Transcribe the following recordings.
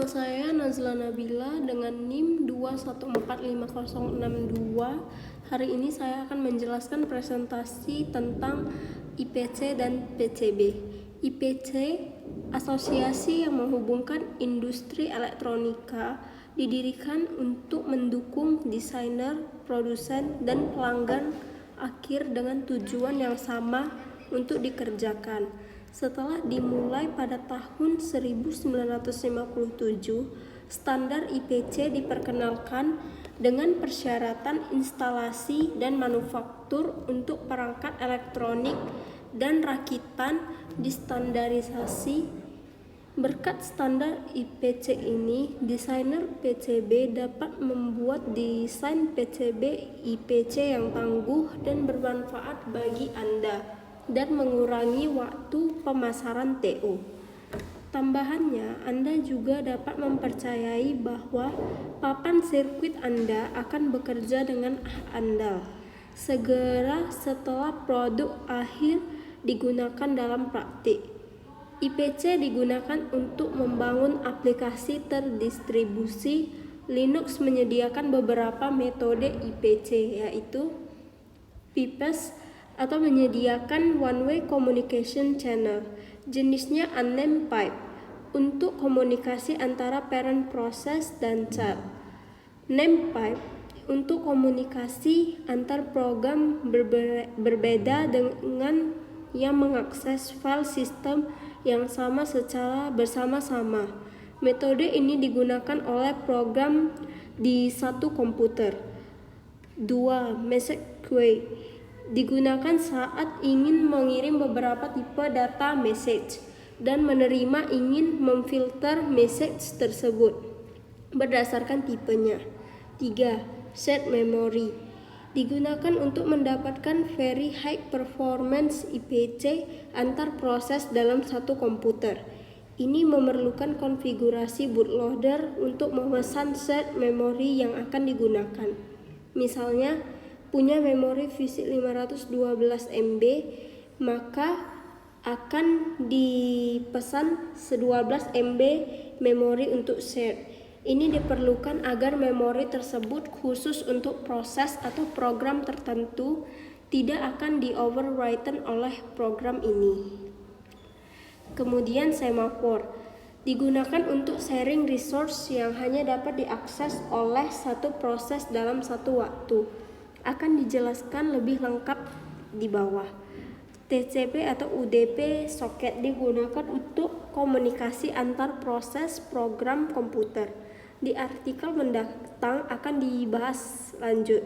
Nama saya Nazla Nabila dengan NIM 2145062. Hari ini saya akan menjelaskan presentasi tentang IPC dan PCB. IPC, Asosiasi yang menghubungkan industri elektronika, didirikan untuk mendukung desainer, produsen, dan pelanggan akhir dengan tujuan yang sama untuk dikerjakan. Setelah dimulai pada tahun 1957, standar IPC diperkenalkan dengan persyaratan instalasi dan manufaktur untuk perangkat elektronik dan rakitan distandarisasi. Berkat standar IPC ini, desainer PCB dapat membuat desain PCB IPC yang tangguh dan bermanfaat bagi Anda dan mengurangi waktu pemasaran TO. Tambahannya, Anda juga dapat mempercayai bahwa papan sirkuit Anda akan bekerja dengan andal segera setelah produk akhir digunakan dalam praktik. IPC digunakan untuk membangun aplikasi terdistribusi. Linux menyediakan beberapa metode IPC, yaitu PIPS, atau menyediakan one-way communication channel, jenisnya unnamed pipe, untuk komunikasi antara parent process dan child. Named pipe untuk komunikasi antar program berbeda dengan yang mengakses file sistem yang sama secara bersama-sama. Metode ini digunakan oleh program di satu komputer. 2. Message queue digunakan saat ingin mengirim beberapa tipe data message dan menerima ingin memfilter message tersebut berdasarkan tipenya. 3. Shared memory digunakan untuk mendapatkan very high performance IPC antar proses dalam satu komputer. Ini memerlukan konfigurasi bootloader untuk memesan shared memory yang akan digunakan. Misalnya, punya memori fisik 512 MB, maka akan dipesan 12 MB memori untuk share. Ini diperlukan agar memori tersebut khusus untuk proses atau program tertentu tidak akan di-overwritten oleh program ini. Kemudian semafor digunakan untuk sharing resource yang hanya dapat diakses oleh satu proses dalam satu waktu. Akan dijelaskan lebih lengkap di bawah. TCP atau UDP soket digunakan untuk komunikasi antar proses program komputer. Di artikel mendatang akan dibahas lanjut.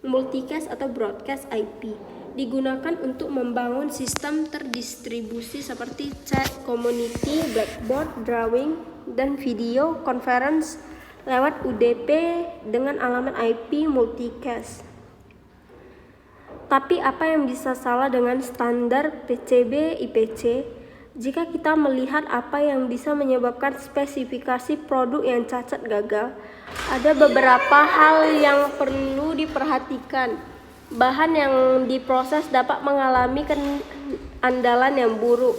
Multicast atau broadcast IP digunakan untuk membangun sistem terdistribusi seperti chat, community, blackboard, drawing, dan video conference lewat UDP dengan alamat IP multicast. Tapi apa yang bisa salah dengan standar PCB IPC? Jika kita melihat apa yang bisa menyebabkan spesifikasi produk yang cacat gagal, ada beberapa hal yang perlu diperhatikan. Bahan yang diproses dapat mengalami keandalan yang buruk.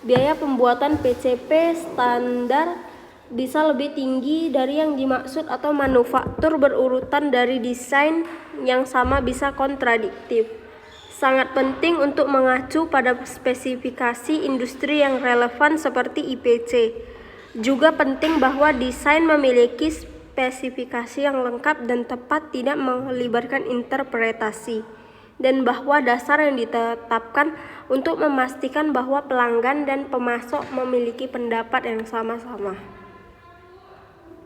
Biaya pembuatan PCB standar bisa lebih tinggi dari yang dimaksud atau manufaktur berurutan dari desain yang sama bisa kontradiktif. Sangat penting untuk mengacu pada spesifikasi industri yang relevan seperti IPC. Juga penting bahwa desain memiliki spesifikasi yang lengkap dan tepat, tidak melibatkan interpretasi, dan bahwa dasar yang ditetapkan untuk memastikan bahwa pelanggan dan pemasok memiliki pendapat yang sama-sama.